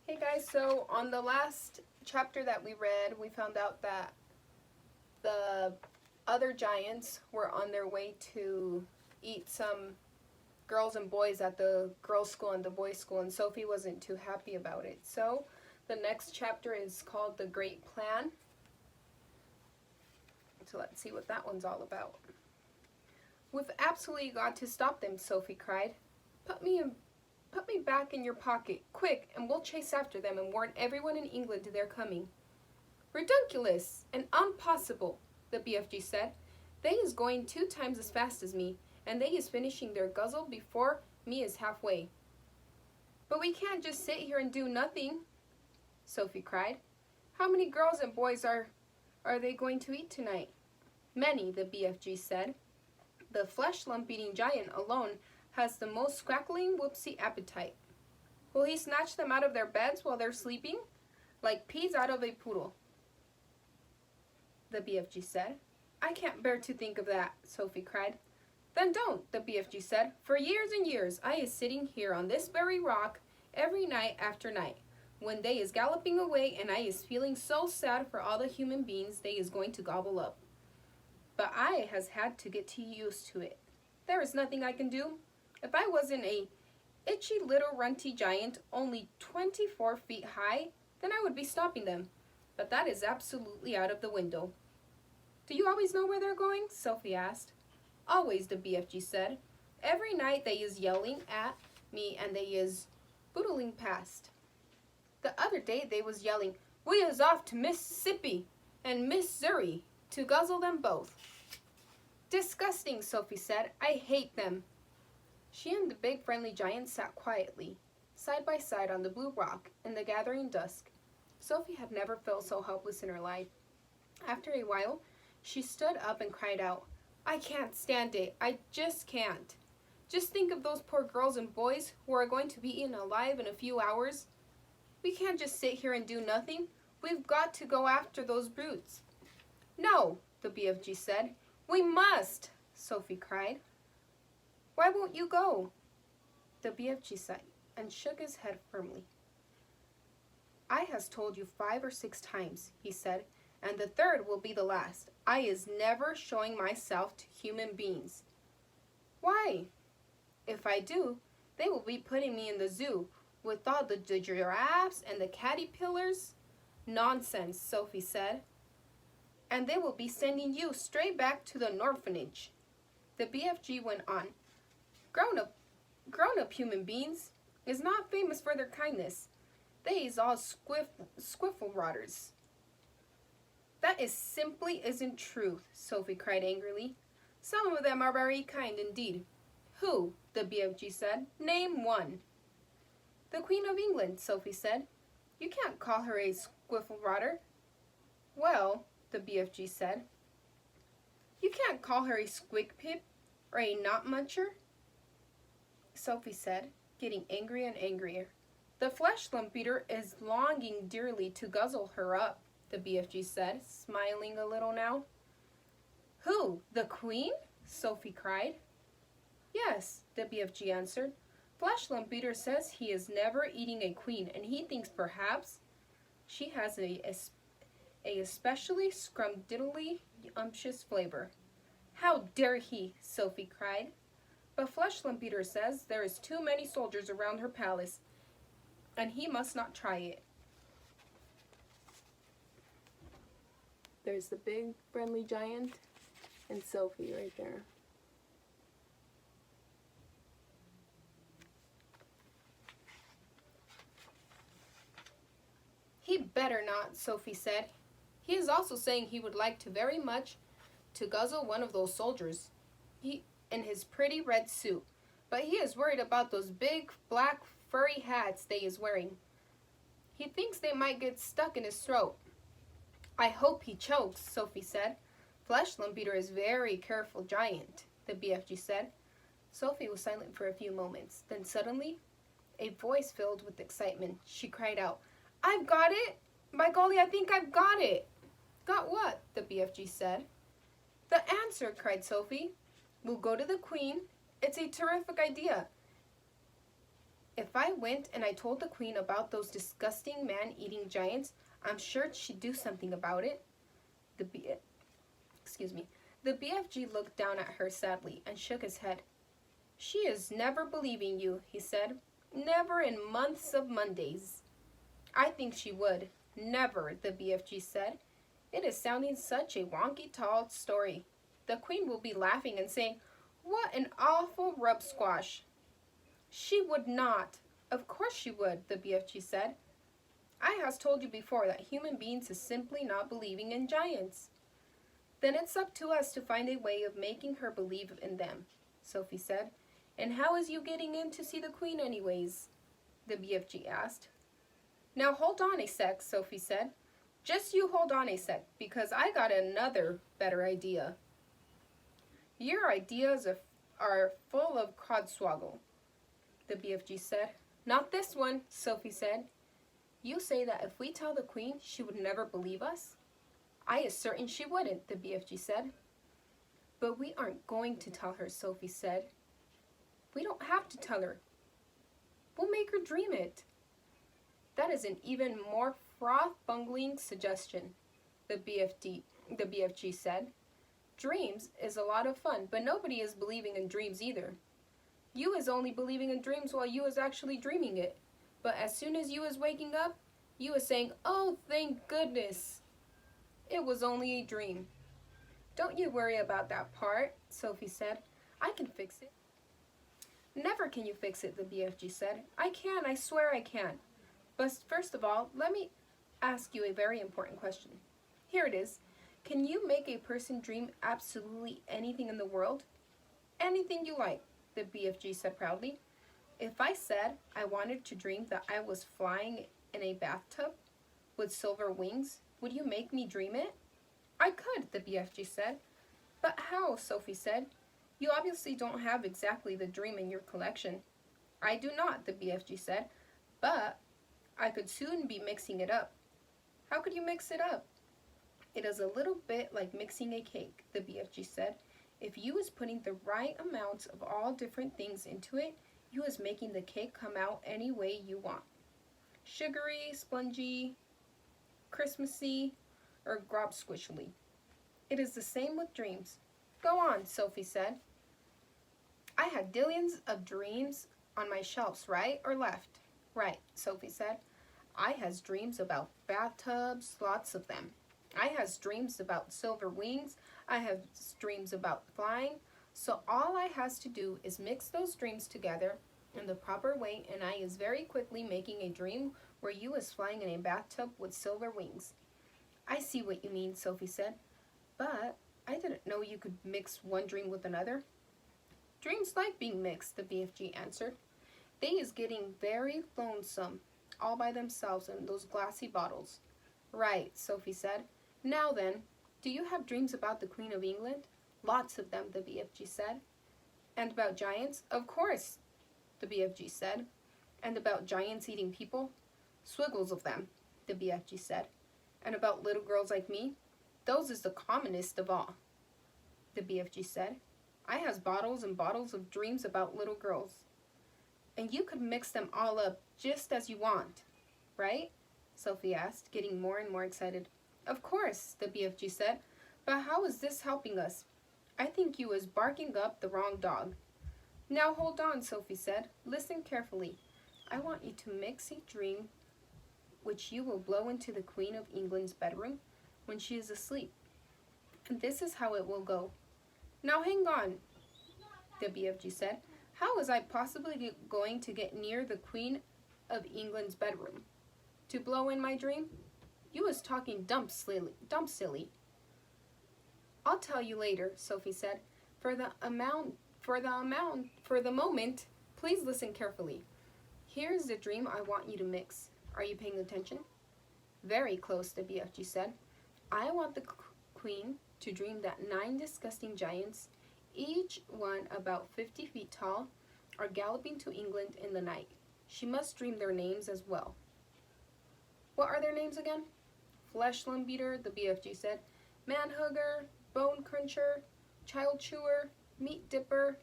Hey guys, so on the last chapter that we read, we found out that the other giants were on their way to eat some girls and boys at the girls' school and the boys' school, and Sophie wasn't too happy about it. So the next chapter is called The Great Plan. So let's see what that one's all about. We've absolutely got to stop them, Sophie cried. Put me back in your pocket, quick, and we'll chase after them and warn everyone in England they're coming. Redunculous and impossible, the BFG said. They is going 2 times as fast as me, and they is finishing their guzzle before me is halfway. But we can't just sit here and do nothing, Sophie cried. How many girls and boys are they going to eat tonight? Many, the BFG said. The flesh lump-eating giant alone has the most crackling whoopsie appetite. Will he snatch them out of their beds while they're sleeping? Like peas out of a poodle, the BFG said. I can't bear to think of that, Sophie cried. Then don't, the BFG said. For years and years I is sitting here on this very rock every night after night, when they is galloping away and I is feeling so sad for all the human beings they is going to gobble up. But I has had to get used to it. There is nothing I can do. If I wasn't a itchy little runty giant only 24 feet high, then I would be stopping them. But that is absolutely out of the window. Do you always know where they're going? Sophie asked. Always, the BFG said. Every night they is yelling at me and they is boodling past. The other day they was yelling, we is off to Mississippi and Missouri to guzzle them both. Disgusting, Sophie said. I hate them. She and the big friendly giant sat quietly, side by side on the blue rock in the gathering dusk. Sophie had never felt so helpless in her life. After a while, she stood up and cried out, I can't stand it. I just can't. Just think of those poor girls and boys who are going to be eaten alive in a few hours. We can't just sit here and do nothing. We've got to go after those brutes. No, the BFG said. We must, Sophie cried. Why won't you go? The BFG sighed and shook his head firmly. I has told you 5 or 6 times, he said, and the 3rd will be the last. I is never showing myself to human beings. Why? If I do, they will be putting me in the zoo with all the giraffes and the caterpillars. Nonsense, Sophie said. And they will be sending you straight back to the orphanage. The BFG went on. Grown-up human beings is not famous for their kindness. They is all squiffle rotters. That is simply isn't true, Sophie cried angrily. Some of them are very kind indeed. Who? The BFG said. Name one. The Queen of England, Sophie said. You can't call her a squiffle rotter. Well, the BFG said. You can't call her a squig pip or a knot muncher, Sophie said, getting angrier and angrier. The flesh lump eater is longing dearly to guzzle her up, the BFG said, smiling a little now. Who? The Queen? Sophie cried. Yes, the BFG answered. Flesh lump eater says he is never eating a queen, and he thinks perhaps she has a especially scrumdiddly umptious flavor. How dare he? Sophie cried. But Flesh lump eater says there is too many soldiers around her palace, and he must not try it. There's the big friendly giant and Sophie right there. He better not, Sophie said. He is also saying he would like to very much to guzzle one of those soldiers in his pretty red suit, but he is worried about those big black furry hats they is wearing. He thinks they might get stuck in his throat. I hope he chokes, Sophie said. Flesh lump eater is very careful giant, the BFG said. Sophie was silent for a few moments. Then suddenly, a voice filled with excitement. She cried out, I've got it! By golly, I think I've got it! Got what? The BFG said. The answer, cried Sophie. We'll go to the Queen. It's a terrific idea. If I went and I told the queen about those disgusting man-eating giants, I'm sure she'd do something about it. The B- excuse me. The BFG looked down at her sadly and shook his head. She is never believing you, he said. Never in months of Mondays. I think she would. Never, the BFG said. It is sounding such a wonky tall story. The queen will be laughing and saying, "What an awful rub squash." She would not. Of course she would, the BFG said. I has told you before that human beings is simply not believing in giants. Then it's up to us to find a way of making her believe in them, Sophie said. And how is you getting in to see the queen anyways? The BFG asked. Now hold on a sec, Sophie said. Just you hold on a sec, because I got another better idea. Your ideas are full of codswoggle, the BFG said. Not this one, Sophie said. You say that if we tell the queen, she would never believe us? I is certain she wouldn't, the BFG said. But we aren't going to tell her, Sophie said. We don't have to tell her. We'll make her dream it. That is an even more froth-bungling suggestion, the BFG said. Dreams is a lot of fun, but nobody is believing in dreams either. You is only believing in dreams while you is actually dreaming it. But as soon as you is waking up, you is saying, "Oh, thank goodness. It was only a dream." Don't you worry about that part, Sophie said. I can fix it. Never can you fix it, the BFG said. I can, I swear I can. But first of all, let me ask you a very important question. Here it is. Can you make a person dream absolutely anything in the world? Anything you like, the BFG said proudly. If I said I wanted to dream that I was flying in a bathtub with silver wings, would you make me dream it? I could, the BFG said. But how, Sophie said. You obviously don't have exactly the dream in your collection. I do not, the BFG said, but I could soon be mixing it up. How could you mix it up? It is a little bit like mixing a cake, the BFG said. If you was putting the right amounts of all different things into it, you was making the cake come out any way you want. Sugary, spongy, Christmassy, or grobsquishly. It is the same with dreams. Go on, Sophie said. I had dillions of dreams on my shelves, right or left? Right, Sophie said. I has dreams about bathtubs, lots of them. I has dreams about silver wings. I have dreams about flying. So all I has to do is mix those dreams together in the proper way, and I is very quickly making a dream where you is flying in a bathtub with silver wings. I see what you mean, Sophie said, but I didn't know you could mix one dream with another. Dreams like being mixed, the BFG answered. They is getting very lonesome all by themselves in those glassy bottles. Right, Sophie said. Now then, do you have dreams about the Queen of England? Lots of them, the BFG said. And about giants? Of course, the BFG said. And about giants eating people? Swiggles of them, the BFG said. And about little girls like me? Those is the commonest of all, the BFG said. I has bottles and bottles of dreams about little girls. And you could mix them all up just as you want, right? Sophie asked, getting more and more excited. Of course, the BFG said, but how is this helping us? I think you is barking up the wrong dog. Now hold on, Sophie said. Listen carefully. I want you to mix a dream which you will blow into the Queen of England's bedroom when she is asleep. And this is how it will go. Now hang on, the BFG said. How is I possibly going to get near the Queen of England's bedroom? To blow in my dream? You was talking dump silly. I'll tell you later, Sophie said. For the moment, please listen carefully. Here's the dream I want you to mix. Are you paying attention? Very close, the BFG said. I want the Queen to dream that 9 disgusting giants, each one about 50 feet tall, are galloping to England in the night. She must dream their names as well. What are their names again? Flesh Lumbeater, the BFG said. Manhugger, Bone Cruncher, Child Chewer, Meat Dipper,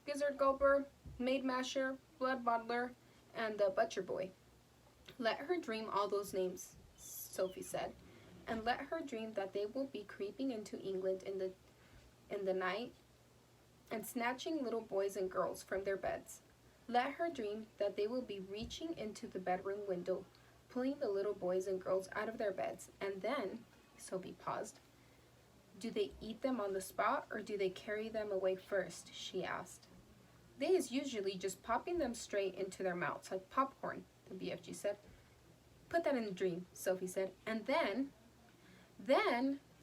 Gizzard Gulper, Maid Masher, Blood Bottler, and the butcher boy. Let her dream all those names, Sophie said, and let her dream that they will be creeping into England in the night and snatching little boys and girls from their beds. Let her dream that they will be reaching into the bedroom window, pulling the little boys and girls out of their beds, and then, Sophie paused. Do they eat them on the spot, or do they carry them away first? She asked. They is usually just popping them straight into their mouths like popcorn, the BFG said. Put that in the dream, Sophie said, and then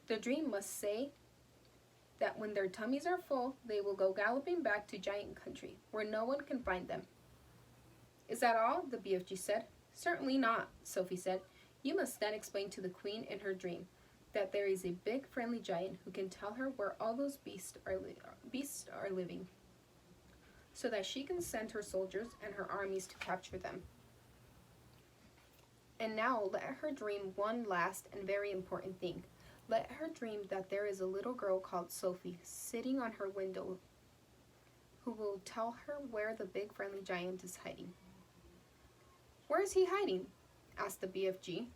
the dream must say that when their tummies are full, they will go galloping back to Giant Country, where no one can find them. Is that all? The BFG said. Certainly not, Sophie said. You must then explain to the Queen in her dream that there is a big friendly giant who can tell her where all those beasts are living, so that she can send her soldiers and her armies to capture them. And now let her dream one last and very important thing. Let her dream that there is a little girl called Sophie sitting on her window who will tell her where the big friendly giant is hiding. Where is he hiding? Asked the BFG.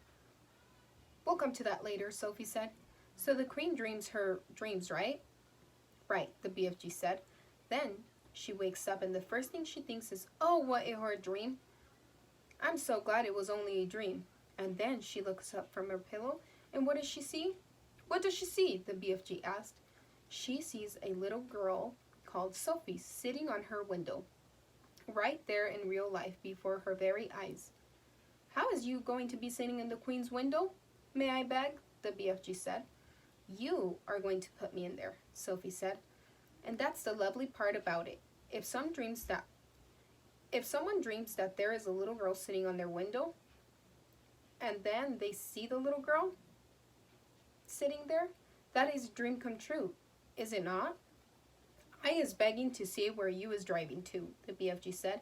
We'll come to that later, Sophie said. So the Queen dreams her dreams, right? Right, the BFG said. Then she wakes up and the first thing she thinks is, oh, what a horrid dream. I'm so glad it was only a dream. And then she looks up from her pillow, and what does she see? What does she see? The BFG asked. She sees a little girl called Sophie sitting on her window, right there in real life before her very eyes. How is you going to be sitting in the Queen's window? May I beg? The BFG said. You are going to put me in there, Sophie said. And that's the lovely part about it. If someone dreams that there is a little girl sitting on their window, and then they see the little girl sitting there, that is a dream come true, is it not? I is begging to see where you is driving to, the BFG said.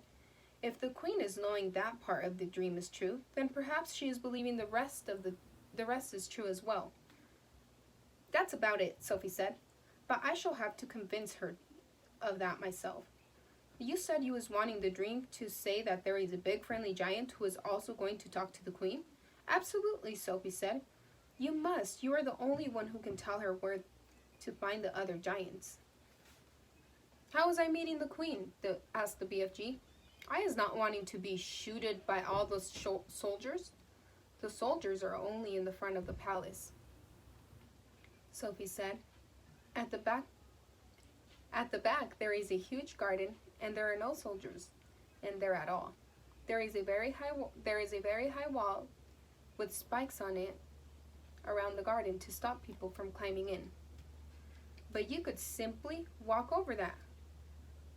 If the Queen is knowing that part of the dream is true, then perhaps she is believing the rest is true as well. That's about it, Sophie said, but I shall have to convince her of that myself. You said you was wanting the dream to say that there is a big friendly giant who is also going to talk to the Queen? Absolutely, Sophie said. You must. You are the only one who can tell her where to find the other giants. How was I meeting the Queen? Asked the BFG. I is not wanting to be shooted by all those soldiers. The soldiers are only in the front of the palace, Sophie said. At the back there is a huge garden, and there are no soldiers in there at all. There is a very high wall with spikes on it around the garden to stop people from climbing in. But you could simply walk over that.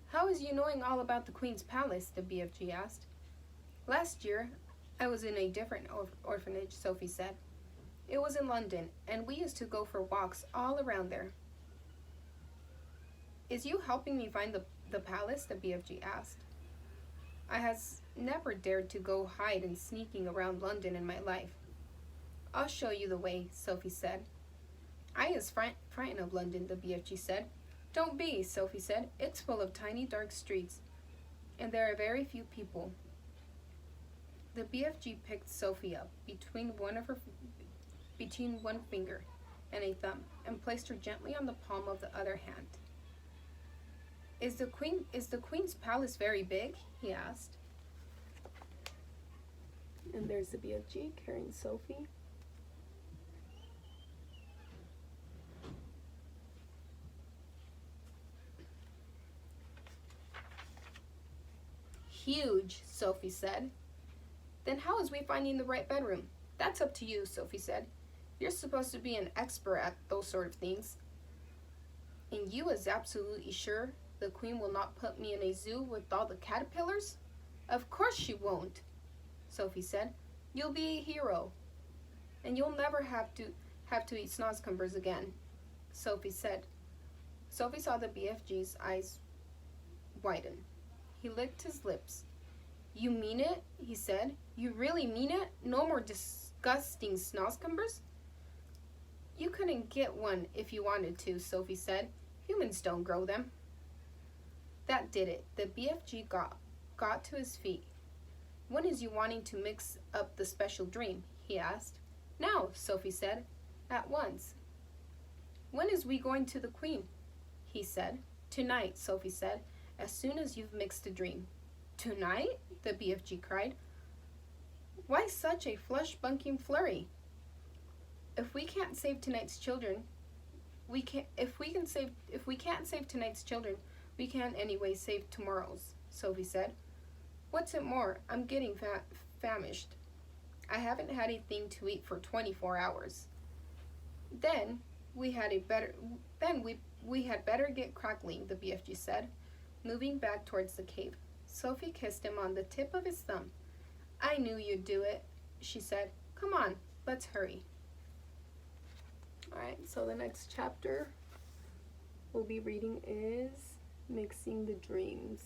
How is you knowing all about the Queen's palace? The BFG asked. Last year, I was in a different orphanage, Sophie said. It was in London, and we used to go for walks all around there. Is you helping me find the palace? The BFG asked. I has never dared to go hide and sneaking around London in my life. I'll show you the way, Sophie said. I is frightened of London, the BFG said. Don't be, Sophie said. It's full of tiny dark streets, and there are very few people. The BFG picked Sophie up between one finger and a thumb, and placed her gently on the palm of the other hand. Is the Queen's palace very big? He asked. And there's the BFG carrying Sophie. Huge, Sophie said. Then how is we finding the right bedroom? That's up to you, Sophie said. You're supposed to be an expert at those sort of things. And you is absolutely sure the Queen will not put me in a zoo with all the caterpillars? Of course she won't, Sophie said. You'll be a hero, and you'll never have to eat snozzcumbers again, Sophie said. Sophie saw the BFG's eyes widen. He licked his lips. You mean it? He said. You really mean it? No more disgusting snozzcumbers? You couldn't get one if you wanted to, Sophie said. Humans don't grow them. That did it. The BFG got to his feet. When is you wanting to mix up the special dream? He asked. Now, Sophie said. At once. When is we going to the Queen? He said. Tonight, Sophie said, as soon as you've mixed the dream. Tonight? The BFG cried. Why such a flush-bunking flurry? If we can't save tonight's children, we can't save tonight's children, we can anyway save tomorrow's, Sophie said. What's it more? I'm getting famished. I haven't had anything to eat for 24 hours. Then we had better get crackling, the BFG said, moving back towards the cave. Sophie kissed him on the tip of his thumb. I knew you'd do it, she said. Come on, let's hurry. Alright, so the next chapter we'll be reading is Mixing the Dreams.